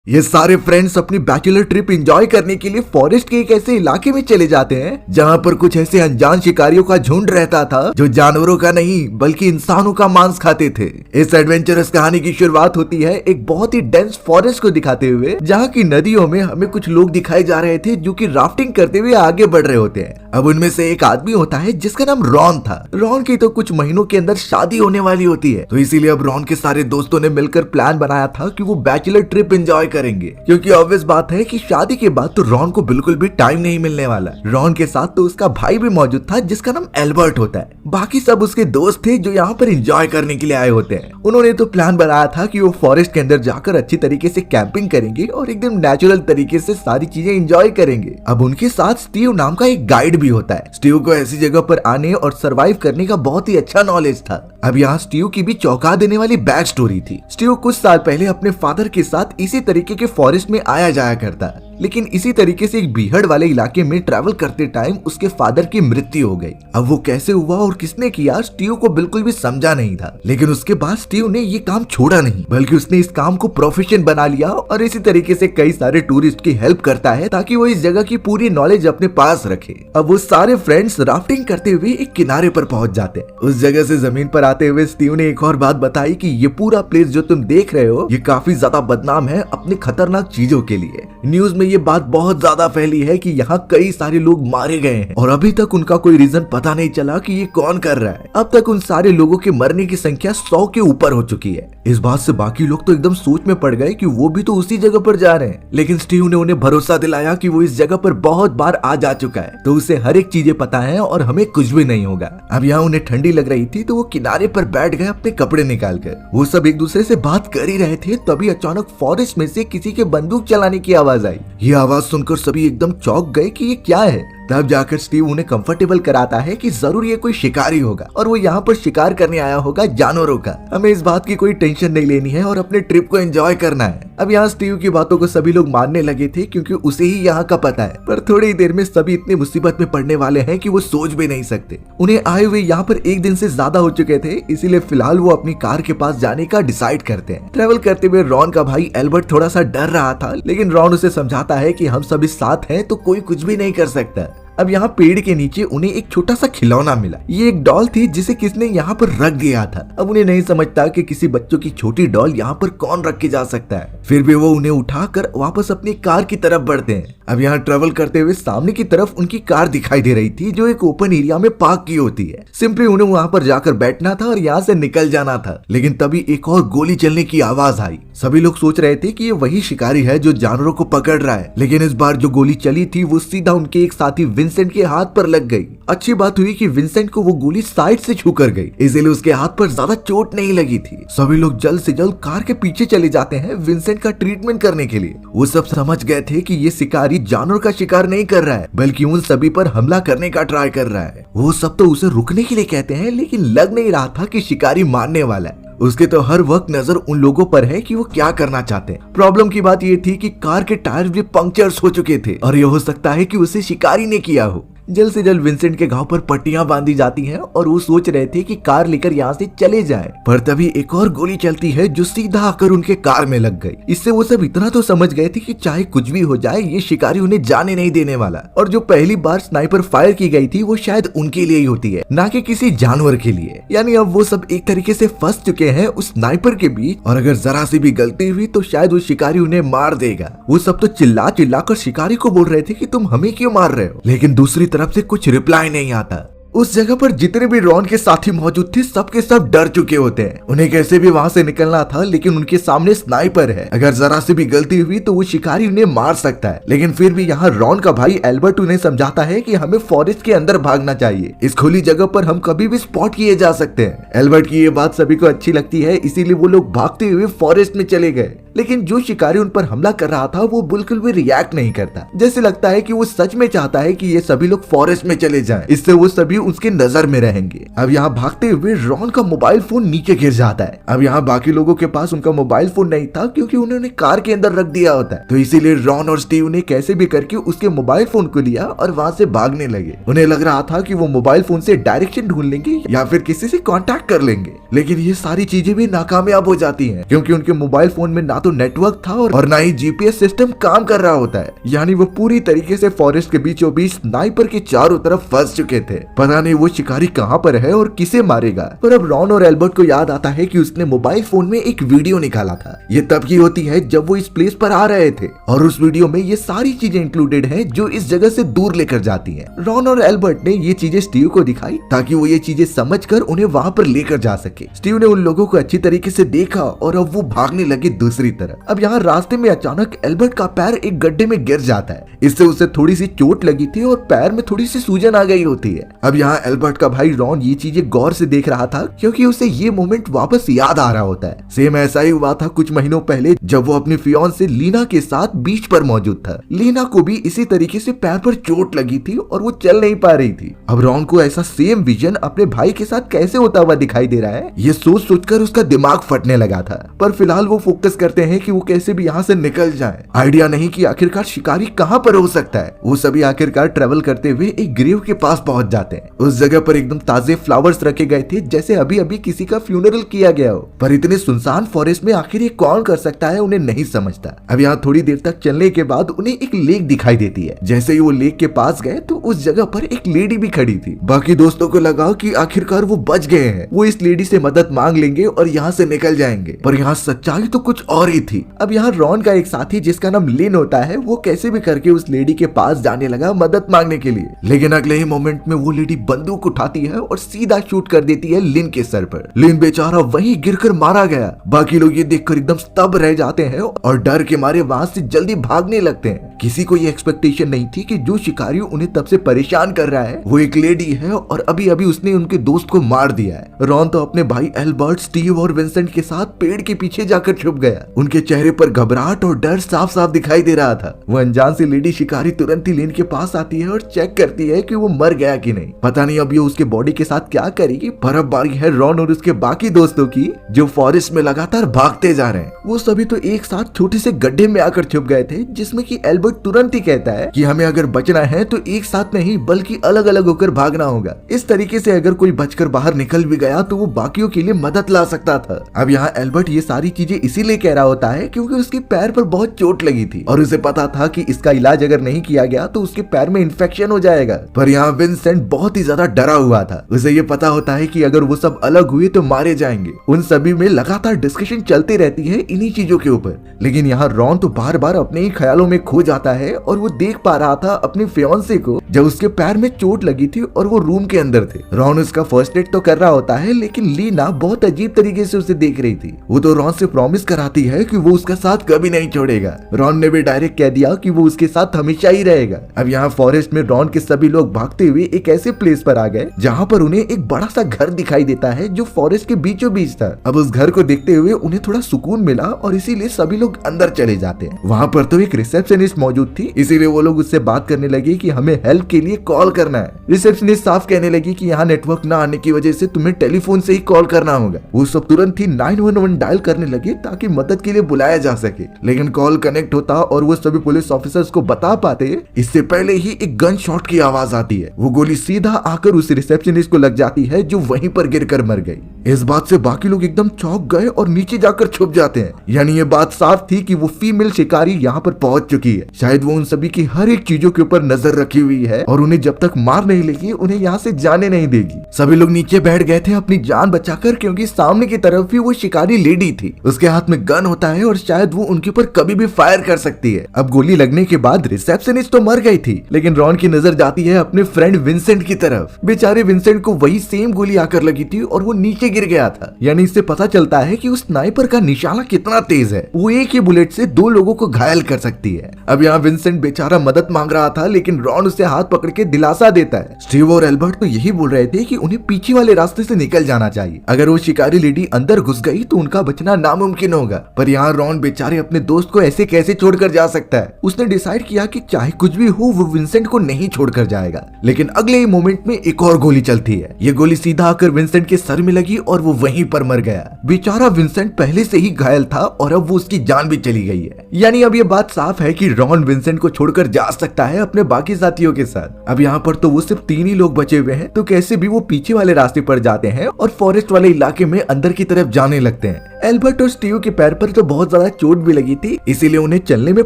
ये सारे फ्रेंड्स अपनी बैचलर ट्रिप एंजॉय करने के लिए फॉरेस्ट के एक ऐसे इलाके में चले जाते हैं जहाँ पर कुछ ऐसे अनजान शिकारियों का झुंड रहता था जो जानवरों का नहीं बल्कि इंसानों का मांस खाते थे। इस एडवेंचरस कहानी की शुरुआत होती है एक बहुत ही डेंस फॉरेस्ट को दिखाते हुए, जहाँ की नदियों में हमें कुछ लोग दिखाए जा रहे थे जो कि राफ्टिंग करते हुए आगे बढ़ रहे होते हैं। अब उनमें से एक आदमी होता है जिसका नाम रॉन था। रॉन की तो कुछ महीनों के अंदर शादी होने वाली होती है, तो इसीलिए अब रॉन के सारे दोस्तों ने मिलकर प्लान बनाया था कि वो बैचलर ट्रिप एंजॉय करेंगे, क्योंकि ऑब्वियस बात है कि शादी के बाद तो रॉन को बिल्कुल भी टाइम नहीं मिलने वाला। रॉन के साथ तो उसका भाई भी मौजूद था जिसका नाम एल्बर्ट होता है। बाकी सब उसके दोस्त थे जो यहाँ पर एंजॉय करने के लिए आए होते हैं। उन्होंने तो प्लान बनाया था कि वो फॉरेस्ट के अंदर जाकर अच्छी तरीके से कैंपिंग करेंगे और एकदम नेचुरल तरीके से सारी चीजें एंजॉय करेंगे। अब उनके साथ स्टीव नाम का एक गाइड भी होता है। स्टीव को ऐसी जगह पर आने और सरवाइव करने का बहुत ही अच्छा नॉलेज था। अब यहाँ स्टीव की भी चौंका देने वाली बैक स्टोरी थी। स्टीव कुछ साल पहले अपने फादर के साथ इसी तरीके के फॉरेस्ट में आया जाया करता, लेकिन इसी तरीके से एक बीहड़ वाले इलाके में ट्रैवल करते टाइम उसके फादर की मृत्यु हो गई। अब वो कैसे हुआ और किसने किया स्टीव को बिल्कुल भी समझा नहीं था, लेकिन उसके बाद स्टीव ने ये काम छोड़ा नहीं, बल्कि उसने इस काम को प्रोफेशन बना लिया और इसी तरीके से कई सारे टूरिस्ट की हेल्प करता है ताकि वो इस जगह की पूरी नॉलेज अपने पास रखे। अब वो सारे फ्रेंड्स राफ्टिंग करते हुए एक किनारे पर पहुंच जाते हैं। उस जगह से जमीन पर आते हुए स्टीव ने एक और बात बताई कि ये पूरा प्लेस जो तुम देख रहे हो ये काफी ज्यादा बदनाम है अपनी खतरनाक चीजों के लिए। न्यूज में ये बात बहुत ज्यादा फैली है कि यहाँ कई सारे लोग मारे गए हैं और अभी तक उनका कोई रीजन पता नहीं चला कि ये कौन कर रहा है। अब तक उन सारे लोगों के मरने की संख्या 100 के ऊपर हो चुकी है। इस बात से बाकी लोग तो एकदम सोच में पड़ गए कि वो भी तो उसी जगह पर जा रहे हैं, लेकिन स्टीव ने उन्हें भरोसा दिलाया कि वो इस जगह पर बहुत बार आ जा चुका है, तो उसे हर एक चीजें पता है और हमें कुछ भी नहीं होगा। अब यहाँ उन्हें ठंडी लग रही थी तो वो किनारे पर बैठ गए अपने कपड़े निकाल कर। वो सब एक दूसरे से बात कर ही रहे थे, तभी अचानक फॉरेस्ट में से किसी के बंदूक चलाने की आवाज आई। ये आवाज सुनकर सभी एकदम चौंक गए कि ये क्या है। तब जाकर स्टीव उन्हें कंफर्टेबल कराता है कि जरूर ये कोई शिकारी होगा और वो यहाँ पर शिकार करने आया होगा जानवरों का। हमें इस बात की कोई टेंशन नहीं लेनी है और अपने ट्रिप को एंजॉय करना है। अब यहाँ स्टीव की बातों को सभी लोग मानने लगे थे क्योंकि उसे ही यहाँ का पता है, पर थोड़ी ही देर में सभी इतनी मुसीबत में पड़ने वाले हैं कि वो सोच भी नहीं सकते। उन्हें आए हुए यहाँ पर एक दिन से ज्यादा हो चुके थे, इसीलिए फिलहाल वो अपनी कार के पास जाने का डिसाइड करते हैं। ट्रेवल करते हुए रॉन का भाई एल्बर्ट थोड़ा सा डर रहा था, लेकिन रॉन उसे समझाता है कि हम सभी साथ हैं तो कोई कुछ भी नहीं कर सकता। अब यहाँ पेड़ के नीचे उन्हें एक छोटा सा खिलौना मिला। ये एक डॉल थी जिसे किसने यहाँ पर रख दिया था। अब उन्हें नहीं समझता कि किसी बच्चों की छोटी डॉल यहाँ पर कौन रख के जा सकता है। फिर भी वो उन्हें उठाकर वापस अपनी कार की तरफ बढ़ते हैं। अब यहाँ ट्रेवल करते हुए सामने की तरफ उनकी कार दिखाई दे रही थी जो एक ओपन एरिया में पार्क की होती है। सिंपली उन्हें वहाँ पर जाकर बैठना था और यहाँ से निकल जाना था, लेकिन तभी एक और गोली चलने की आवाज आई। सभी लोग सोच रहे थे कि ये वही शिकारी है जो जानवरों को पकड़ रहा है, लेकिन इस बार जो गोली चली थी वो सीधा उनके एक साथी विंसेंट के हाथ पर लग गई। अच्छी बात हुई कि विंसेंट को वो गोली साइड से छू कर गई, इसलिए उसके हाथ पर ज्यादा चोट नहीं लगी थी। सभी लोग जल्द से जल्द कार के पीछे चले जाते हैं विंसेंट का ट्रीटमेंट करने के लिए। वो सब समझ गए थे कि ये शिकारी जानवर का शिकार नहीं कर रहा है, बल्कि उन सभी पर हमला करने का ट्राई कर रहा है। वो सब तो उसे रुकने के लिए कहते हैं, लेकिन लग नहीं रहा था कि शिकारी मारने वाला है। उसके तो हर वक्त नजर उन लोगों पर है कि वो क्या करना चाहते हैं। प्रॉब्लम की बात ये थी कि कार के टायर भी पंक्चर्स हो चुके थे और ये हो सकता है कि उसे शिकारी ने किया हो। जल्द से जल्द विंसेंट के घाव पर पट्टियां बांधी जाती हैं और वो सोच रहे थे कि कार लेकर यहाँ से चले जाए, पर तभी एक और गोली चलती है जो सीधा आकर उनके कार में लग गई। इससे वो सब इतना तो समझ गए थे कि चाहे कुछ भी हो जाए ये शिकारी उन्हें जाने नहीं देने वाला। और जो पहली बार स्नाइपर फायर की गई थी वो शायद उनके लिए ही होती है, ना कि किसी जानवर के लिए। यानी अब वो सब एक तरीके से फंस चुके हैं उस स्नाइपर के बीच, और अगर जरा सी भी गलती हुई तो शायद वो शिकारी उन्हें मार देगा। वो सब तो चिल्ला चिल्ला कर शिकारी को बोल रहे थे कि तुम हमें क्यों मार रहे हो, लेकिन दूसरी तरफ से कुछ रिप्लाई नहीं आता। उस जगह पर जितने भी रॉन के साथी मौजूद थे सबके सब डर चुके होते हैं। उन्हें कैसे भी वहां से निकलना था, लेकिन उनके सामने स्नाइपर है। अगर जरा सी भी गलती हुई तो वो शिकारी उन्हें मार सकता है। लेकिन फिर भी यहाँ रॉन का भाई एल्बर्ट उन्हें समझाता है कि हमें फॉरेस्ट के अंदर भागना चाहिए। इस खुली जगह पर हम कभी भी स्पॉट किए जा सकते हैं। एल्बर्ट की ये बात सभी को अच्छी लगती है, इसीलिए वो लोग भागते हुए फॉरेस्ट में चले गए। लेकिन जो शिकारी उन पर हमला कर रहा था वो बिल्कुल भी रिएक्ट नहीं करता। जैसे लगता है कि वो सच में चाहता है कि ये सभी लोग फॉरेस्ट में चले जाएं, इससे वो सभी उसके नजर में रहेंगे। अब यहाँ भागते हुए रॉन का मोबाइल फोन नीचे गिर जाता है। अब यहाँ बाकी लोगों के पास उनका मोबाइल फोन नहीं था क्योंकि उन्होंने कार के अंदर रख दिया होता है, तो इसीलिए रॉन और स्टीव ने कैसे भी करके उसके मोबाइल फोन को लिया और वहाँ से भागने लगे। उन्हें लग रहा था कि वो मोबाइल फोन से डायरेक्शन ढूंढ लेंगे या फिर किसी से कॉन्टेक्ट कर लेंगे, लेकिन ये सारी चीजें भी नाकामयाब हो जाती है क्योंकि उनके मोबाइल फोन में ना तो नेटवर्क था और ना ही जीपीएस सिस्टम काम कर रहा होता है। यानी वो पूरी तरीके से फॉरेस्ट के बीचों बीच स्नाइपर के चारों तरफ फंस चुके थे। पता नहीं वो शिकारी कहाँ पर है और किसे मारेगा। पर अब रॉन और एल्बर्ट को याद आता है कि उसने मोबाइल फोन में एक वीडियो निकाला था। ये तब की होती है जब वो इस प्लेस पर आ रहे थे और उस वीडियो में ये सारी चीजें इंक्लूडेड हैं जो इस जगह से दूर लेकर जाती हैं। रॉन और एल्बर्ट ने ये चीजें स्टीव को दिखाई ताकि वो ये चीजें समझकर उन्हें वहां पर लेकर जा सके। स्टीव ने उन लोगों को अच्छी तरीके से देखा और अब वो भागने लगे दूसरी तरफ। अब यहाँ रास्ते में अचानक एल्बर्ट का पैर एक गड्ढे में गिर जाता है। इससे उसे थोड़ी सी चोट लगी थी और पैर में थोड़ी सी सूजन आ गई होती है। अब यहाँ एल्बर्ट का भाई रॉन ये चीजें गौर से देख रहा था क्योंकि उसे ये मोमेंट वापस याद आ रहा होता है। सेम ऐसा ही हुआ था कुछ महीनों पहले जब वो अपनी फियांसे लीना के साथ बीच पर मौजूद था। लीना को भी इसी तरीके से पैर पर चोट लगी थी और वो चल नहीं पा रही थी। अब रॉन को ऐसा सेम विजन अपने भाई के साथ कैसे होता हुआ दिखाई दे रहा है, ये सोच सोचकर उसका दिमाग फटने लगा था। पर फिलहाल वो फोकस करते हैं कि वो कैसे भी यहाँ से निकल जाए। आइडिया नहीं कि आखिरकार शिकारी कहाँ पर हो सकता है। वो सभी आखिरकार ट्रेवल करते हुए एक ग्रेव के पास पहुंच जाते हैं। उस जगह पर एकदम ताजे फ्लावर्स रखे गए थे जैसे अभी अभी किसी का फ्यूनरल किया गया हो। पर इतने सुनसान फॉरेस्ट में आखिर ये कौन कर सकता है उन्हें नहीं समझता। अब यहाँ थोड़ी देर तक चलने के बाद उन्हें एक लेक दिखाई देती है। जैसे ही वो लेक के पास गए तो उस जगह पर एक लेडी भी खड़ी थी। बाकी दोस्तों को लगा कि आखिरकार वो बच गए हैं, वो इस लेडी से मदद मांग लेंगे और यहाँ से निकल जाएंगे। पर यहाँ सच्चाई तो कुछ और ही थी। अब यहाँ रॉन का एक साथी जिसका नाम लिन होता है वो कैसे भी करके उस लेडी के पास जाने लगा मदद मांगने के लिए। लेकिन अगले ही मोमेंट में वो लेडी बंदूक उठाती है और सीधा शूट कर देती है लिन के सर पर। लिन बेचारा वहीं गिरकर मारा गया। बाकी लोग ये देखकर एकदम स्तब्ध रह जाते हैं और डर के मारे वहां से जल्दी भागने लगते हैं। किसी को ये एक्सपेक्टेशन नहीं थी कि जो शिकारी उन्हें तब से परेशान कर रहा है वो एक लेडी है और अभी अभी उसने उनके दोस्त को मार दिया है। रॉन तो अपने भाई एल्बर्ट, स्टीव और विंसेंट के साथ पेड़ के पीछे जाकर छुप गया। उनके चेहरे पर घबराहट और डर साफ साफ दिखाई दे रहा था। वो अनजान सी लेडी शिकारी तुरंत ही लिन के पास आती है और चेक करती है कि वो मर गया कि नहीं। पता नहीं अब ये उसके बॉडी के साथ क्या करेगी। पर अब बारी है रॉन और उसके बाकी दोस्तों की जो फॉरेस्ट में लगातार भागते जा रहे हैं। वो सभी तो एक साथ छोटे से गड्ढे में आकर छुप गए थे जिसमें कि एल्बर्ट तुरंत ही कहता है कि हमें अगर बचना है तो एक साथ नहीं बल्कि अलग अलग होकर भागना होगा। इस तरीके से अगर कोई बचकर बाहर निकल भी गया तो वो बाकियों के लिए मदद ला सकता था। अब यहाँ एल्बर्ट ये सारी चीजें इसीलिए कह रहा होता है क्योंकि उसके पैर पर बहुत चोट लगी थी और उसे पता था कि इसका इलाज अगर नहीं किया गया तो उसके पैर में इन्फेक्शन हो जाएगा। पर यहाँ विंसेंट बहुत ही ज्यादा डरा हुआ था। उसे ये पता होता है कि अगर वो सब अलग हुए तो मारे जाएंगे। उन सभी में लगातार डिस्कशन चलती रहती है इन्हीं चीजों के ऊपर। लेकिन यहाँ रॉन तो बार बार अपने ही ख्यालों में खो जाता है और वो देख पा रहा था अपनी फियांसे को जब उसके पैर में चोट लगी थी और वो रूम के अंदर थे। रॉन उसका फर्स्ट एड तो कर रहा होता है लेकिन लीना बहुत अजीब तरीके से उसे देख रही थी। वो तो रॉन से प्रॉमिस कराती है कि वो उसका साथ कभी नहीं छोड़ेगा। रॉन ने भी डायरेक्ट कह दिया कि वो उसके साथ हमेशा ही रहेगा। अब यहाँ फॉरेस्ट में रॉन के सभी लोग भागते हुए एक ऐसे प्लेस पर आ गए जहाँ पर उन्हें एक बड़ा सा घर दिखाई देता है जो फॉरेस्ट के बीचों बीच था। अब उस घर को देखते हुए उन्हें थोड़ा सुकून मिला और इसीलिए सभी लोग अंदर चले जाते हैं। वहाँ पर तो एक रिसेप्शनिस्ट मौजूद थी इसीलिए वो लोग उससे बात करने लगे कि हमें हेल्प के लिए कॉल करना है। रिसेप्शनिस्ट साफ कहने लगी कि यहाँ नेटवर्क ना आने की वजह से तुम्हें टेलीफोन से ही कॉल करना होगा। वो सब तुरंत ही 911 डायल करने लगे ताकि मदद के लिए बुलाया जा सके। लेकिन कॉल कनेक्ट होता और वो सभी पुलिस ऑफिसर्स को बता पाते इससे पहले ही एक गन शॉट की आवाज आती है। वो गोली सीधा आकर उस रिसेप्शनिस्ट को लग जाती है जो वहीं पर गिरकर मर गई। इस बात से बाकी लोग एकदम चौंक गए और नीचे जाकर छुप जाते हैं। यानी ये बात साफ थी कि वो फीमेल शिकारी यहाँ पर पहुंच चुकी है। शायद वो उन सभी की हर एक चीजों के ऊपर नजर रखी हुई है और उन्हें जब तक मार नहीं लेगी उन्हें यहाँ से जाने नहीं देगी। सभी लोग नीचे बैठ गए थे अपनी जान बचाकर क्योंकि सामने की तरफ ही वो शिकारी लेडी थी। उसके हाथ में गन होता है और शायद वो उनके ऊपर कभी भी फायर कर सकती है। अब गोली लगने के बाद रिसेप्शनिस्ट तो मर गई थी लेकिन रॉन की नजर जाती है अपने फ्रेंड विंसेंट की तरफ। बेचारे विंसेंट को वही सेम गोली आकर लगी थी और वो नीचे गिर गया था। यानी इससे पता चलता है कि उस स्नाइपर का निशाना कितना तेज है। वो एक ही बुलेट से 2 लोगों को घायल कर सकती है। अब यहाँ विंसेंट बेचारा मदद मांग रहा था लेकिन रॉन उसे हाथ पकड़ के दिलासा देता है। स्टीव और एल्बर्ट तो यही बोल रहे थे कि उन्हें पीछे वाले रास्ते से निकल जाना चाहिए। अगर वो शिकारी लेडी अंदर घुस गई तो उनका बचना नामुमकिन होगा। पर यहाँ रॉन बेचारे अपने दोस्त को ऐसे कैसे छोड़कर जा सकता है। उसने डिसाइड किया कि चाहे कुछ भी हो वो विंसेंट को नहीं छोड़कर जाएगा। लेकिन अगले ही मोमेंट में एक और गोली चलती है। ये गोली सीधा आकर विंसेंट के सर में लगी और वो वहीं पर मर गया। बेचारा विंसेंट पहले से ही घायल था और अब वो उसकी जान भी चली गई है। यानी अब ये बात साफ है कि रॉन रॉन विंसेंट को छोड़कर जा सकता है अपने बाकी साथियों के साथ। अब यहाँ पर तो वो सिर्फ 3 ही लोग बचे हुए हैं, तो कैसे भी वो पीछे वाले रास्ते पर जाते हैं और फॉरेस्ट वाले इलाके में अंदर की तरफ जाने लगते हैं। एल्बर्ट और स्टीव के पैर पर तो बहुत ज्यादा चोट भी लगी थी, इसीलिए उन्हें चलने में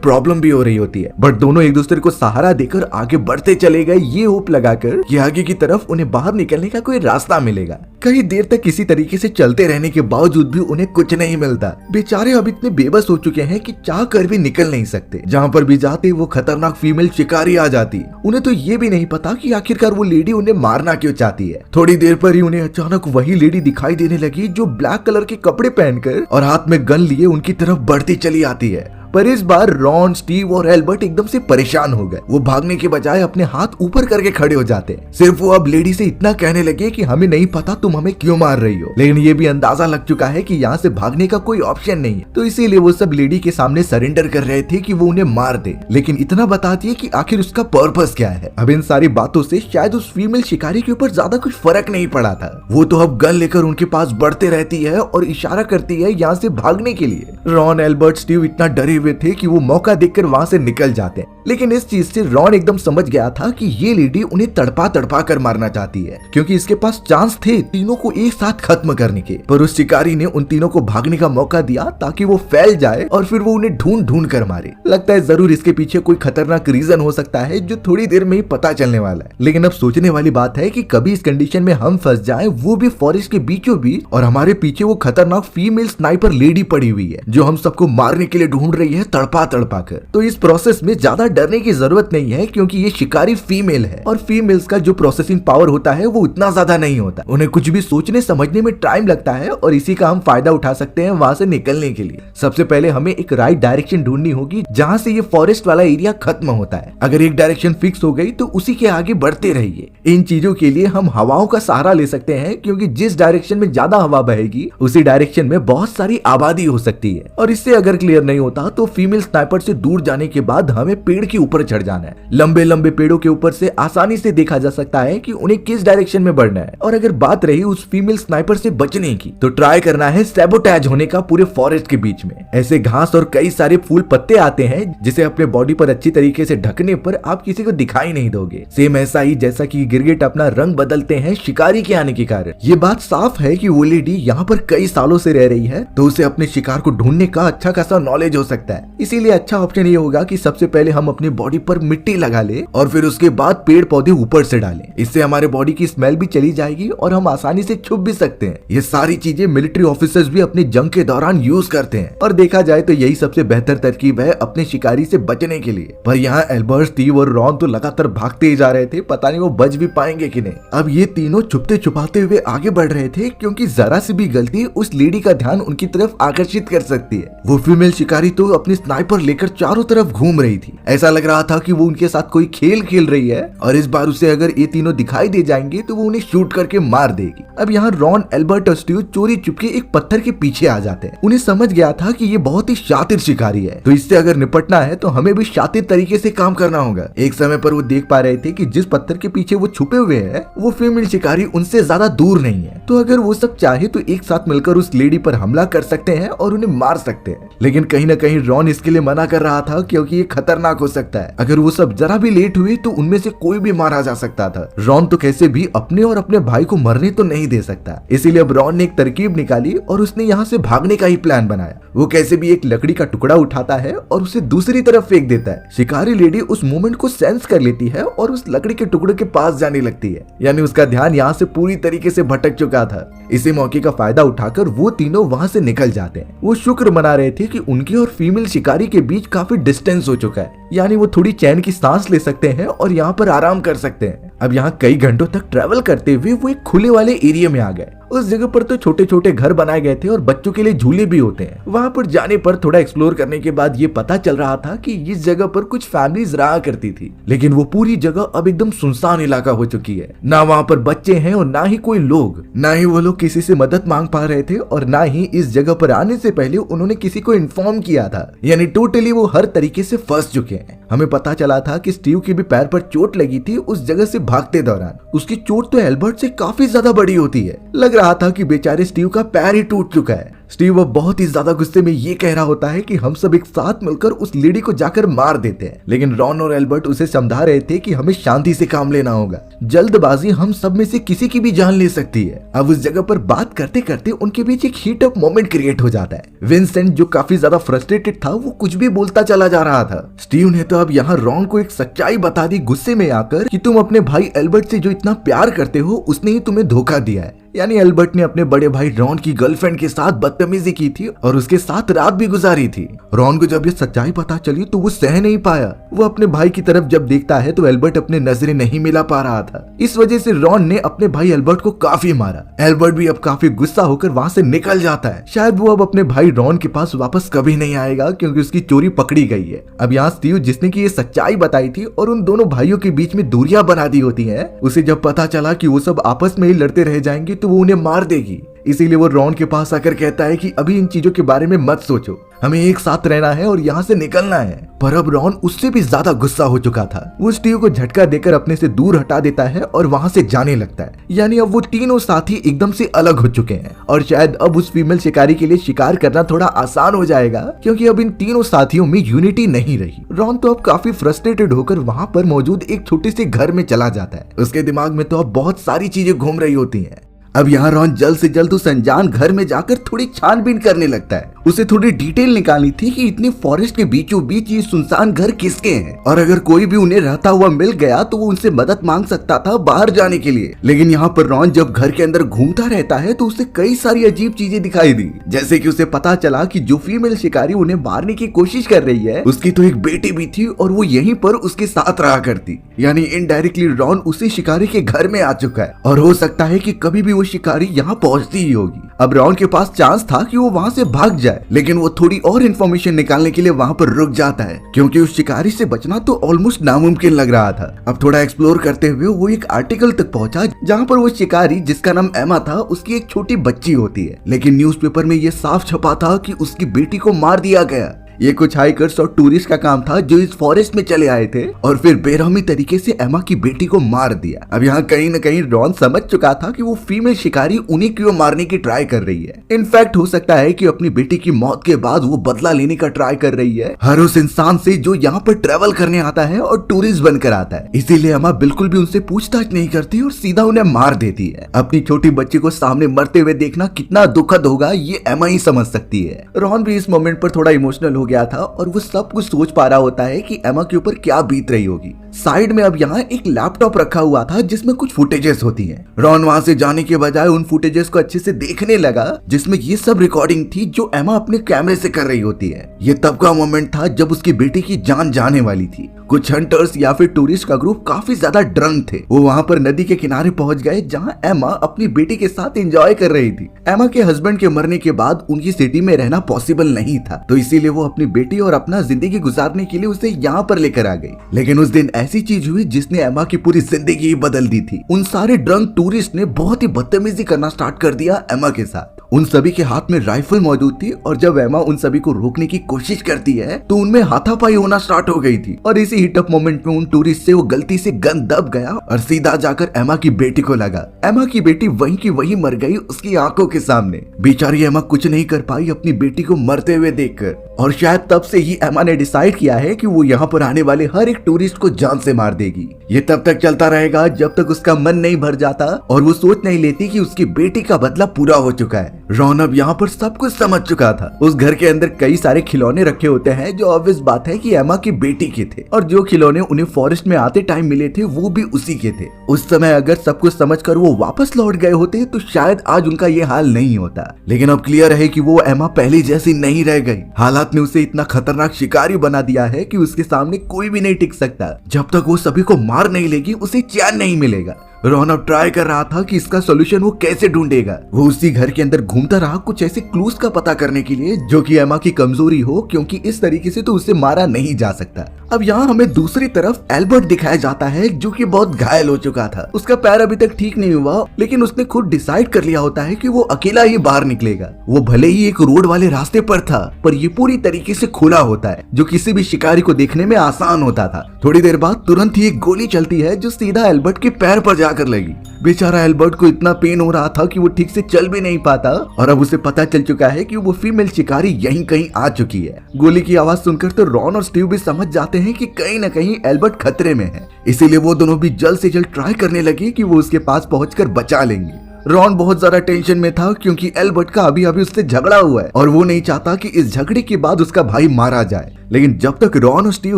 प्रॉब्लम भी हो रही होती है, बट दोनों एक दूसरे को सहारा देकर आगे बढ़ते चले गए, ये होप लगाकर कि आगे की तरफ उन्हें बाहर निकलने का कोई रास्ता मिलेगा। कई देर तक किसी तरीके से चलते रहने के बावजूद भी उन्हें कुछ नहीं मिलता। बेचारे अब इतने बेबस हो चुके हैं कि चाह कर भी निकल नहीं सकते। जहाँ पर भी जाते वो खतरनाक फीमेल शिकारी आ जाती। उन्हें तो ये भी नहीं पता कि आखिरकार वो लेडी उन्हें मारना क्यों चाहती है। थोड़ी देर पर ही उन्हें अचानक वही लेडी दिखाई देने लगी जो ब्लैक कलर के कपड़े पहनकर और हाथ में गन लिए उनकी तरफ बढ़ती चली आती है। पर इस बार रॉन, स्टीव और एल्बर्ट एकदम से परेशान हो गए। वो भागने के बजाय अपने हाथ ऊपर करके खड़े हो जाते। सिर्फ वो अब लेडी से इतना कहने लगे कि हमें नहीं पता तुम हमें क्यों मार रही हो, लेकिन ये भी अंदाजा लग चुका है कि यहाँ से भागने का कोई ऑप्शन नहीं है, तो इसीलिए वो सब लेडी के सामने सरेंडर कर रहे थे कि वो उन्हें मार दे। लेकिन इतना बता दिए कि आखिर उसका पर्पस क्या है। अब इन सारी बातों से शायद उस फीमेल शिकारी के ऊपर ज्यादा कुछ फर्क नहीं पड़ा था। वो तो अब गन लेकर उनके पास बढ़ते रहती है और इशारा करती है यहाँ से भागने के लिए। रॉन, एल्बर्ट, स्टीव इतना डरे हुए थे कि वो मौका देखकर वहां से निकल जाते हैं, लेकिन इस चीज से रॉन एकदम समझ गया था कि ये लेडी उन्हें तड़पा तड़पा कर मारना चाहती है, क्योंकि इसके पास चांस थे तीनों को एक साथ खत्म करने के। पर उस शिकारी ने उन तीनों को भागने का मौका दिया ताकि वो फैल जाए और फिर वो उन्हें ढूंढ ढूंढ कर मारे। लगता है जरूर इसके पीछे कोई खतरनाक रीजन हो सकता है जो थोड़ी देर में ही पता चलने वाला है। लेकिन अब सोचने वाली बात है कि कभी इस कंडीशन में हम फंस जाएं, वो भी फॉरेस्ट के बीचों बीच, और हमारे पीछे वो खतरनाक फीमेल स्नाइपर लेडी पड़ी हुई है जो हम सबको मारने के लिए ढूंढ रही है तड़पा तड़पा कर। तो इस प्रोसेस में ज्यादा डरने की जरूरत नहीं है, क्योंकि ये शिकारी फीमेल है और फीमेल्स का जो प्रोसेसिंग पावर होता है वो इतना ज्यादा नहीं होता। उन्हें कुछ भी सोचने समझने में टाइम लगता है और इसी का हम फायदा उठा सकते हैं वहां से निकलने के लिए। सबसे पहले हमें एक राइट डायरेक्शन ढूंढनी होगी जहां से ये फॉरेस्ट वाला एरिया खत्म होता है। अगर एक डायरेक्शन फिक्स हो गई तो उसी के आगे बढ़ते रहिए। इन चीजों के लिए हम हवाओं का सहारा ले सकते हैं, क्योंकि जिस डायरेक्शन में ज्यादा हवा बहेगी उसी डायरेक्शन में बहुत सारी आबादी हो सकती है। और इससे अगर क्लियर नहीं होता तो फीमेल स्नाइपर से दूर जाने के बाद हमें पेड़ के ऊपर चढ़ जाना है। लंबे लंबे पेड़ों के ऊपर से आसानी से देखा जा सकता है कि उन्हें किस डायरेक्शन में बढ़ना है। और अगर बात रही उस फीमेल स्नाइपर से बचने की, तो ट्राई करना है सैबोटैज होने का पूरे फॉरेस्ट के बीच में। ऐसे घास और कई सारे फूल पत्ते आते हैं जिसे अपने बॉडी पर अच्छी तरीके से ढकने पर आप किसी को दिखाई नहीं दोगे। सेम ऐसा ही जैसा कि गिरगिट अपना रंग बदलते हैं शिकारी के आने के कारण। ये बात साफ है कि वो लेडी यहाँ पर कई सालों से रह रही है, तो उसे अपने शिकार को ढूंढने का अच्छा खासा नॉलेज हो सकता है। इसीलिए अच्छा ऑप्शन ये होगा कि सबसे पहले हम अपनी बॉडी पर मिट्टी लगा ले और फिर उसके बाद पेड़ पौधे ऊपर से डालें। इससे हमारे बॉडी की स्मेल भी चली जाएगी और हम आसानी से छुप भी सकते हैं। ये सारी चीजें मिलिट्री ऑफिसर्स भी अपनी जंग के दौरान यूज करते हैं, और देखा जाए तो यही सबसे बेहतर तरकीब है अपने शिकारी से बचने के लिए। पर यहाँ एल्बर्ट, स्टीव और रॉन तो लगातार भागते ही जा रहे थे, पता नहीं वो बच भी पाएंगे कि नहीं। अब ये तीनों छुपते छुपाते हुए आगे बढ़ रहे थे, क्योंकि जरा सी भी गलती उस लेडी का ध्यान उनकी तरफ आकर्षित कर सकती है। वो फीमेल शिकारी तो अपनी स्नाइपर लेकर चारों तरफ घूम रही थी। ऐसा लग रहा था कि वो उनके साथ कोई खेल खेल रही है, और इस बार उसे अगर ये तीनों दिखाई दे जाएंगे तो वो उन्हें शूट करके मार देगी। अब यहाँ रॉन, एल्बर्ट और स्टीव चोरी चुपके एक पत्थर के पीछे आ जाते हैं। उन्हें समझ गया था कि ये बहुत ही शातिर शिकारी है, तो इससे अगर निपटना है तो हमें भी शातिर तरीके से काम करना होगा। एक समय पर वो देख पा रहे थे कि जिस पत्थर के पीछे वो छुपे हुए हैं वो फीमेल शिकारी उनसे ज्यादा दूर नहीं है, तो अगर वो सब चाहे तो एक साथ मिलकर उस लेडी पर हमला कर सकते हैं और उन्हें मार सकते हैं। लेकिन कहीं न कहीं रॉन इसके लिए मना कर रहा था, क्योंकि ये खतरनाक हो सकता है। अगर वो सब जरा भी लेट हुए तो उनमें से कोई भी मारा जा सकता था। रॉन तो कैसे भी अपने और अपने भाई को मरने तो नहीं दे सकता, इसीलिए अब रॉन ने एक तरकीब निकाली और उसने यहाँ से भागने का ही प्लान बनाया। वो कैसे भी एक लकड़ी का टुकड़ा उठाता है और उसे दूसरी तरफ फेंक देता है। शिकारी लेडी उस मोमेंट को सेंस कर लेती है और उस लकड़ी के टुकड़े के पास जाने लगती है, यानी उसका ध्यान यहाँ से पूरी तरीके से भटक चुका था। इसी मौके का फायदा उठाकर वो तीनों वहाँ से निकल जाते हैं। वो शुक्र मना रहे थे कि उनके और फीमेल शिकारी के बीच काफी डिस्टेंस हो चुका है, यानी वो थोड़ी चैन की सांस ले सकते हैं और यहाँ पर आराम कर सकते हैं। अब यहाँ कई घंटों तक ट्रैवल करते हुए वो एक खुले वाले एरिया में आ गए। उस जगह पर तो छोटे छोटे घर बनाए गए थे और बच्चों के लिए झूले भी होते हैं। वहाँ पर जाने पर थोड़ा एक्सप्लोर करने के बाद ये पता चल रहा था कि इस जगह पर कुछ फैमिलीज रहा करती थी, लेकिन वो पूरी जगह अब एकदम सुनसान इलाका हो चुकी है। ना वहाँ पर बच्चे हैं और ना ही कोई लोग, ना ही वो लोग किसी से मदद मांग पा रहे थे और ना ही इस जगह पर आने से पहले उन्होंने किसी को इन्फॉर्म किया था, यानी टोटली वो हर तरीके से फंस चुके हैं। हमें पता चला था कि स्टीव की भी पैर पर चोट लगी थी उस जगह से भागते दौरान। उसकी चोट तो एल्बर्ट से काफी ज्यादा बड़ी होती है। लग रहा था कि बेचारे स्टीव का पैर ही टूट चुका है। स्टीव अब बहुत ही ज्यादा गुस्से में ये कह रहा होता है कि हम सब एक साथ मिलकर उस लेडी को जाकर मार देते हैं, लेकिन रॉन और एल्बर्ट उसे समझा रहे थे कि हमें शांति से काम लेना होगा, जल्दबाजी हम सब में से किसी की भी जान ले सकती है। अब उस जगह पर बात करते करते उनके बीच एक हीट अप मोमेंट क्रिएट हो जाता है। विंसेंट जो काफी ज्यादा फ्रस्ट्रेटेड था वो कुछ भी बोलता चला जा रहा था। स्टीव ने तो अब यहाँ रॉन को एक सच्चाई बता दी गुस्से में आकर कि तुम अपने भाई एल्बर्ट से जो इतना प्यार करते हो उसने ही तुम्हें धोखा दिया है। यानी एल्बर्ट ने अपने बड़े भाई रॉन की गर्लफ्रेंड के साथ बदतमीजी की थी और उसके साथ रात भी गुजारी थी। रॉन को जब ये सच्चाई पता चली तो वो सह नहीं पाया। वो अपने भाई की तरफ जब देखता है तो एल्बर्ट अपने नजरें नहीं मिला पा रहा था। इस वजह से रॉन ने अपने भाई एल्बर्ट को काफी मारा। एल्बर्ट भी अब काफी गुस्सा होकर वहाँ से निकल जाता है। शायद वो अब अपने भाई रॉन के पास वापस कभी नहीं आएगा क्योंकि उसकी चोरी पकड़ी गई है। अब यहाँ स्टीव जिसने की ये सच्चाई बताई थी और उन दोनों भाइयों के बीच में दूरियां बना दी होती है, उसे जब पता चला कि वो सब आपस में ही लड़ते रह जाएंगे तो वो उन्हें मार देगी। इसीलिए वो रॉन के पास आकर कहता है कि अभी इन चीजों के बारे में मत सोचो, हमें एक साथ रहना है और यहाँ से निकलना है। पर अब रॉन उससे भी ज्यादा गुस्सा हो चुका था। वो स्टीव को झटका देकर अपने से दूर हटा देता है और वहाँ से जाने लगता है। यानी अब वो तीनों साथी एकदम से अलग हो चुके हैं और शायद अब उस फीमेल शिकारी के लिए शिकार करना थोड़ा आसान हो जाएगा क्योंकि अब इन तीनों साथियों में यूनिटी नहीं रही। रॉन तो अब काफी फ्रस्ट्रेटेड होकर वहाँ पर मौजूद एक छोटे से घर में चला जाता है। उसके दिमाग में तो अब बहुत सारी चीजें घूम रही होती हैं। अब यहाँ रॉन जल्द से जल्द उस अनजान घर में जाकर थोड़ी छानबीन करने लगता है। उसे थोड़ी डिटेल निकालनी थी कि इतनी फॉरेस्ट के बीचों बीच ये सुनसान घर किसके हैं और अगर कोई भी उन्हें रहता हुआ मिल गया तो वो उनसे मदद मांग सकता था बाहर जाने के लिए। लेकिन यहाँ पर रॉन जब घर के अंदर घूमता रहता है तो उसे कई सारी अजीब चीजें दिखाई दी। जैसे कि उसे पता चला कि जो फीमेल शिकारी उन्हें मारने की कोशिश कर रही है उसकी तो एक बेटी भी थी और वो यहीं पर उसके साथ रहा करती। यानी इनडायरेक्टली रॉन उसी शिकारी के घर में आ चुका है और हो सकता है कि कभी भी वो शिकारी यहाँ पहुँचती ही होगी। अब रॉन के पास चांस था कि वो वहाँ से भाग जाए, लेकिन वो थोड़ी और इन्फॉर्मेशन निकालने के लिए वहाँ पर रुक जाता है क्योंकि उस शिकारी से बचना तो ऑलमोस्ट नामुमकिन लग रहा था। अब थोड़ा एक्सप्लोर करते हुए वो एक आर्टिकल तक पहुँचा जहाँ पर वो शिकारी जिसका नाम एमा था उसकी एक छोटी बच्ची होती है, लेकिन न्यूज़पेपर में ये साफ छपा था कि उसकी बेटी को मार दिया गया। ये कुछ हाइकर्स और टूरिस्ट का काम था जो इस फॉरेस्ट में चले आए थे और फिर बेरहमी तरीके से एमा की बेटी को मार दिया। अब यहाँ कहीं न कहीं रॉन समझ चुका था कि वो फीमेल शिकारी उन्हें क्यों मारने की ट्राई कर रही है। इनफैक्ट हो सकता है कि अपनी बेटी की मौत के बाद वो बदला लेने का ट्राई कर रही है हर उस इंसान से जो यहाँ पर ट्रेवल करने आता है और टूरिस्ट बनकर आता है। इसीलिए एमा बिल्कुल भी उनसे पूछताछ नहीं करती और सीधा उन्हें मार देती है। अपनी छोटी बच्ची को सामने मरते हुए देखना कितना दुखद होगा ये एमा ही समझ सकती है। रॉन भी इस मोमेंट पर थोड़ा इमोशनल हो गया था और वो सब कुछ सोच पा रहा होता है कि एमा के ऊपर क्या बीत रही होगी। साइड में अब यहाँ एक लैपटॉप रखा हुआ था जिसमें कुछ फुटेजेस होती हैं। रॉन वहाँ से जाने के बजाय उन फुटेजेस को अच्छे से देखने लगा जिसमें ये सब रिकॉर्डिंग थी जो एमा अपने कैमरे से कर रही होती है। ये तब का मोमेंट था जब उसकी बेटी की जान जाने वाली थी। कुछ हंटर्स या फिर टूरिस्ट का ग्रुप काफी ज्यादा ड्रंक थे। वो वहाँ पर नदी के किनारे पहुंच गए जहाँ एमा अपनी बेटी के साथ एंजॉय कर रही थी। एमा के हस्बैंड के मरने के बाद उनकी सिटी में रहना पॉसिबल नहीं था, तो इसीलिए वो अपनी बेटी और अपना जिंदगी गुजारने के लिए उसे यहाँ पर लेकर आ गई। लेकिन उस दिन ऐसी चीज हुई जिसने एमा की पूरी जिंदगी ही बदल दी थी। उन सारे ड्रंक टूरिस्ट ने बहुत ही बदतमीजी करना स्टार्ट कर दिया एमा के साथ। उन सभी के हाथ में राइफल मौजूद थी और जब एमा उन सभी को रोकने की कोशिश करती है तो उनमें हाथापाई होना स्टार्ट हो गई थी और इसी हिट अप मोमेंट में उन टूरिस्ट से वो गलती से गन दब गया और सीधा जाकर एमा की बेटी को लगा। एमा की बेटी वहीं की वहीं मर गई उसकी आंखों के सामने। बेचारी एमा कुछ नहीं कर पाई अपनी बेटी को मरते हुए देखकर और शायद तब से ही एमा ने डिसाइड किया है कि वो यहाँ पर आने वाले हर एक टूरिस्ट को जान से मार देगी। ये तब तक चलता रहेगा जब तक उसका मन नहीं भर जाता और वो सोच नहीं लेती कि उसकी बेटी का बदला पूरा हो चुका है। रॉन अब यहाँ पर सब कुछ समझ चुका था। उस घर के अंदर कई सारे खिलौने रखे होते हैं जो ऑब्वियस बात है कि एमा की बेटी के थे और जो खिलौने उन्हें फॉरेस्ट में आते टाइम मिले थे वो भी उसी के थे। उस समय अगर सब कुछ समझकर वो वापस लौट गए होते तो शायद आज उनका ये हाल नहीं होता। लेकिन अब क्लियर है कि वो एमा पहले जैसी नहीं रह गई। हालात ने उसे इतना खतरनाक शिकारी बना दिया है कि उसके सामने कोई भी नहीं टिक सकता। जब तक वो सभी को मार नहीं लेगी उसे चैन नहीं मिलेगा। रॉन अब ट्राई कर रहा था कि इसका सॉल्यूशन वो कैसे ढूंढेगा। वो उसी घर के अंदर घूमता रहा कुछ ऐसे क्लूज का पता करने के लिए जो कि एमा की कमजोरी हो, क्योंकि इस तरीके से तो उसे मारा नहीं जा सकता। अब यहाँ हमें दूसरी तरफ एल्बर्ट दिखाया जाता है जो कि बहुत घायल हो चुका था। उसका पैर अभी तक ठीक नहीं हुआ, लेकिन उसने खुद डिसाइड कर लिया होता है कि वो अकेला ही बाहर निकलेगा। वो भले ही एक रोड वाले रास्ते पर था, पर ये पूरी तरीके से खुला होता है जो किसी भी शिकारी को देखने में आसान होता था। थोड़ी देर बाद तुरंत ही एक गोली चलती है जो सीधा एल्बर्ट के पैर पर जा जाकर लगी। बेचारा एल्बर्ट को इतना पेन हो रहा था कि वो ठीक से चल भी नहीं पाता और अब उसे पता चल चुका है कि वो फीमेल शिकारी यहीं कहीं आ चुकी है। गोली की आवाज सुनकर तो रॉन और स्टीव भी समझ जाते हैं कि कहीं न कहीं एल्बर्ट खतरे में है, इसीलिए वो दोनों भी जल्द से जल्द ट्राई करने लगे कि वो उसके पास पहुंचकर बचा लेंगे। रॉन बहुत ज्यादा टेंशन में था क्योंकि एल्बर्ट का अभी अभी उससे झगड़ा हुआ है और वो नहीं चाहता कि इस झगड़े के बाद उसका भाई मारा जाए। लेकिन जब तक रॉन और स्टीव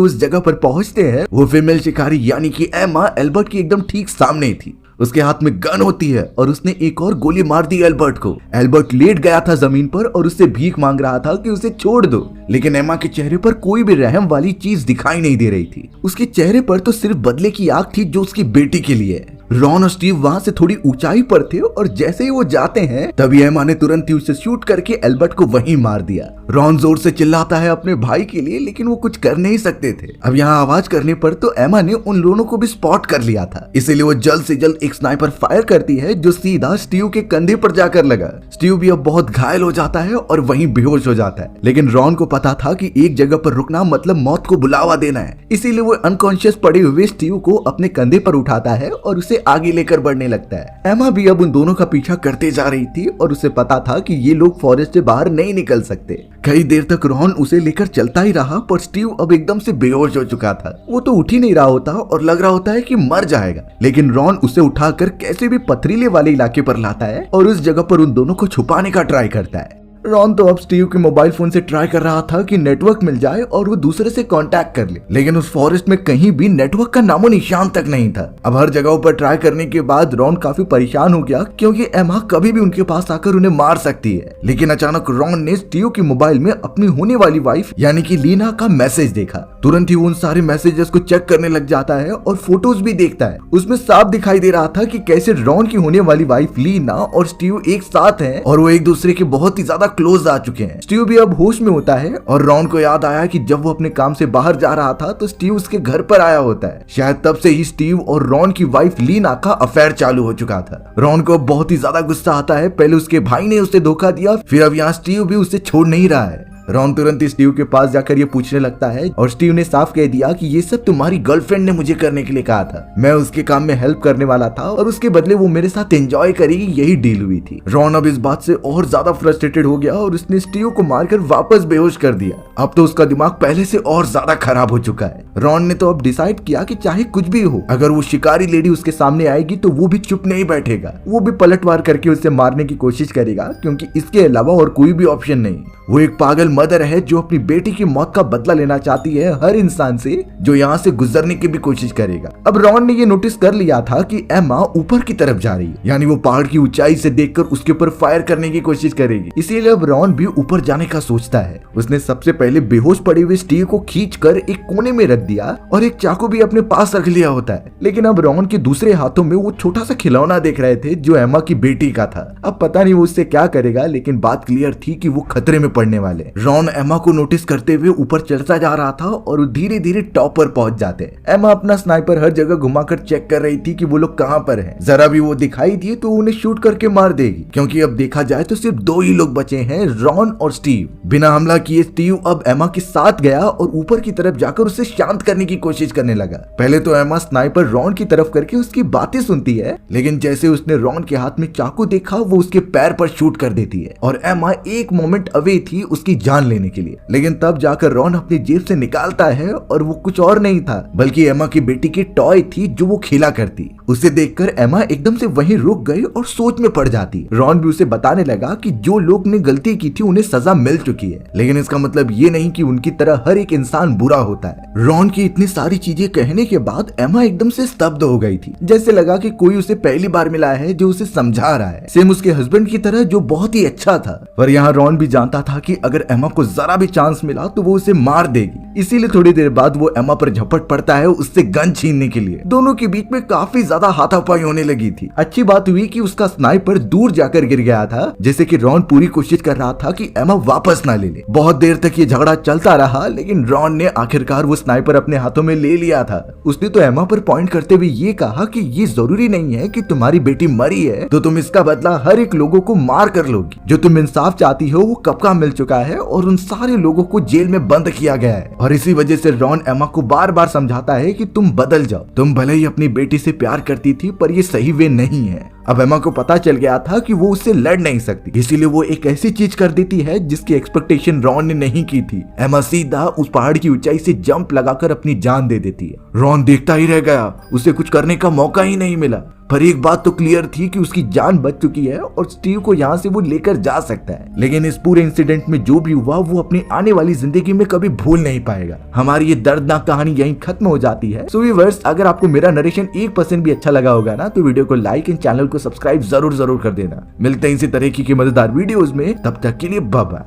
उस जगह पर पहुंचते हैं, वो फीमेल शिकारी यानी कि एमा एल्बर्ट की एकदम ठीक सामने थी। उसके हाथ में गन होती है और उसने एक और गोली मार दी एल्बर्ट को। एल्बर्ट लेट गया था जमीन पर और उससे भीख मांग रहा था कि उसे छोड़ दो, लेकिन एमा के चेहरे पर कोई भी रहम वाली चीज दिखाई नहीं दे रही थी। उसके चेहरे पर तो सिर्फ बदले की आग थी जो उसकी बेटी के लिए है। रॉन और स्टीव वहां से थोड़ी ऊंचाई पर थे और जैसे ही वो जाते हैं तभी एमा ने तुरंत ही उसे शूट करके एल्बर्ट को वहीं मार दिया। रॉन जोर से चिल्लाता है अपने भाई के लिए, लेकिन वो कुछ कर नहीं सकते थे। अब यहाँ आवाज करने पर तो एमा ने उन दोनों को भी स्पॉट कर लिया था, इसीलिए वो जल्द से जल्द एक स्नाइपर फायर करती है जो सीधा स्टीव के कंधे पर जाकर लगा। स्टीव भी अब बहुत घायल हो जाता है और वहीं बेहोश हो जाता है, लेकिन रॉन को पता था कि एक जगह पर रुकना मतलब मौत को बुलावा देना है, इसीलिए वो अनकॉन्शियस पड़े हुए स्टीव को अपने कंधे पर उठाता है और उसे आगे लेकर बढ़ने लगता है। एमा भी अब उन दोनों का पीछा करते जा रही थी और उसे पता था कि ये लोग फॉरेस्ट से बाहर नहीं निकल सकते। कई देर तक रॉन उसे लेकर चलता ही रहा, पर स्टीव अब एकदम से बेहोश हो चुका था। वो तो उठ ही नहीं रहा होता और लग रहा होता है कि मर जाएगा, लेकिन रॉन उसे उठाकर कैसे भी पथरीले वाले इलाके पर लाता है और उस जगह पर उन दोनों को छुपाने का ट्राई करता है। रॉन तो अब स्टीव के मोबाइल फोन से ट्राई कर रहा था कि नेटवर्क मिल जाए और वो दूसरे से कांटेक्ट कर ले, लेकिन उस फॉरेस्ट में कहीं भी नेटवर्क का नामो निशान तक नहीं था। अब हर जगहों पर ट्राई करने के बाद रॉन काफी परेशान हो गया क्योंकि एमा कभी भी उनके पास आकर उन्हें मार सकती है। लेकिन अचानक रॉन ने स्टीव के मोबाइल में अपनी होने वाली वाइफ यानी कि लीना का मैसेज देखा। तुरंत ही वो उन सारे मैसेजेस को चेक करने लग जाता है और फोटोज भी देखता है। उसमें साफ दिखाई दे रहा था कि कैसे रॉन की होने वाली वाइफ लीना और स्टीव एक साथ हैं और वो एक दूसरे के बहुत ही ज्यादा क्लोज आ चुके हैं। स्टीव भी अब होश में होता है और रॉन को याद आया कि जब वो अपने काम से बाहर जा रहा था तो स्टीव उसके घर पर आया होता है। शायद तब से ही स्टीव और रॉन की वाइफ लीना का अफेयर चालू हो चुका था। रॉन को बहुत ही ज्यादा गुस्सा आता है। पहले उसके भाई ने उसे धोखा दिया, फिर अब यहाँ स्टीव भी उसे छोड़ नहीं रहा है। रॉन तुरंत ही स्टीव के पास जाकर ये पूछने लगता है और स्टीव ने साफ कह दिया कि ये सब तुम्हारी गर्लफ्रेंड ने मुझे करने के लिए कहा था। मैं उसके काम में हेल्प करने वाला था और उसके बदले वो मेरे साथ एंजॉय करेगी, यही डील हुई थी। रॉन अब इस बात से और ज्यादा फ्रस्ट्रेटेड हो गया और उसने स्टीव को मारकर वापस बेहोश कर दिया। अब तो उसका दिमाग पहले से और ज्यादा खराब हो चुका है। रॉन ने तो अब डिसाइड किया कि चाहे कुछ भी हो, अगर वो शिकारी लेडी उसके सामने आएगी तो वो भी चुप नहीं बैठेगा, वो भी पलटवार करके उसे मारने की कोशिश करेगा, क्योंकि इसके अलावा और कोई भी ऑप्शन नहीं। वो एक पागल मदर है जो अपनी बेटी की मौत का बदला लेना चाहती है हर इंसान से जो यहाँ से गुजरने की भी कोशिश करेगा। अब रॉन ने ये नोटिस कर लिया था कि एमा ऊपर की तरफ जा रही है, यानी वो पहाड़ की ऊंचाई से देखकर उसके ऊपर फायर करने की कोशिश करेगी। इसीलिए अब रॉन भी ऊपर जाने का सोचता है। उसने सबसे पहले बेहोश पड़े हुए स्टीव को खींचकर एक कोने में रख दिया और एक चाकू भी अपने पास रख लिया होता है। लेकिन अब रॉन के दूसरे हाथों में वो छोटा सा खिलौना देख रहे थे जो एमा की बेटी का था। अब पता नहीं वो उससे क्या करेगा, लेकिन बात क्लियर थी कि वो खतरे में पड़ने वाले। रॉन एमा को नोटिस करते हुए ऊपर चढ़ता जा रहा था और धीरे धीरे टॉप पर पहुंच जाते। एमा अपना स्नाइपर हर जगह घुमाकर चेक कर रही थी कि वो लोग कहां पर हैं। जरा भी वो दिखाई दिए तो उन्हें शूट करके मार देगी, क्योंकि अब देखा जाए तो सिर्फ दो ही लोग बचे हैं, रॉन और स्टीव। बिना हमला किए स्टीव अब एमा के साथ गया और ऊपर की तरफ जाकर उसे शांत करने की कोशिश करने लगा। पहले तो एमा स्नाइपर रॉन की तरफ करके उसकी बातें सुनती है, लेकिन जैसे उसने रॉन के हाथ में चाकू देखा वो उसके पैर पर शूट कर देती है और एमा एक मोमेंट अवे थी उसकी जान लेने के लिए। लेकिन तब जाकर रॉन अपनी जेब से निकालता है और वो कुछ और नहीं था बल्कि एमा की बेटी की टॉय थी जो वो खेला करती। उसे देखकर एमा एकदम से वहीं रुक गई और सोच में पड़ जाती। रॉन भी उसे बताने लगा कि जो लोग ने गलती की थी उन्हें सजा मिल चुकी है, लेकिन इसका मतलब ये नहीं कि उनकी तरह हर एक इंसान बुरा होता है। रॉन की इतनी सारी चीजें कहने के बाद एमा एकदम से स्तब्ध हो गई थी, जैसे लगा कि कोई उसे पहली बार मिला है जो उसे समझा रहा है, सेम उसके हस्बैंड की तरह जो बहुत ही अच्छा था। पर यहाँ रॉन भी जानता था कि अगर एमा को जरा भी चांस मिला तो वो उसे मार देगी। इसीलिए थोड़ी देर बाद वो एमा पर झपट पड़ता है उससे गन छीनने के लिए। दोनों के बीच में काफी ज्यादा हाथापाई होने लगी थी। अच्छी बात हुई कि उसका स्नाइपर दूर जाकर गिर गया था, जैसे कि रॉन पूरी कोशिश कर रहा था कि एमा वापस ना ले ले। बहुत देर तक ये झगड़ा चलता रहा, लेकिन रॉन ने आखिरकार वो स्नाइपर अपने हाथों में ले लिया था। उसने तो एमा पर पॉइंट करते हुए ये कहा कि ये जरूरी नहीं है कि तुम्हारी बेटी मरी है तो तुम इसका बदला हर एक लोगों को मार कर लोगी। जो तुम इंसाफ चाहती हो वो कब का मिल मिल चुका है और उन सारे लोगों को जेल में बंद किया गया है। और इसी वजह से रॉन एमा को बार बार समझाता है कि तुम बदल जाओ, तुम भले ही अपनी बेटी से प्यार करती थी पर ये सही वे नहीं है। अब एमा को पता चल गया था कि वो उससे लड़ नहीं सकती, इसीलिए वो एक ऐसी चीज कर देती है जिसकी एक्सपेक्टेशन रॉन ने नहीं की थी। एमा सीधा उस पहाड़ की ऊंचाई से जंप लगाकर अपनी जान दे देती है। रॉन देखता ही रह गया, उसे कुछ करने का मौका ही नहीं मिला। पर एक बात तो क्लियर थी कि उसकी जान बच चुकी है और स्टीव को यहाँ से वो लेकर जा सकता है। लेकिन इस पूरे इंसिडेंट में जो भी हुआ वो अपनी आने वाली जिंदगी में कभी भूल नहीं पाएगा। हमारी ये दर्दनाक कहानी यहीं खत्म हो जाती है। सो व्यूअर्स, अगर आपको मेरा नरेशन 1% भी अच्छा लगा होगा ना, तो वीडियो को लाइक एंड चैनल को सब्सक्राइब जरूर कर देना। मिलते हैं इसी तरह की मजेदार वीडियोस में, तब तक के लिए बाय बाय।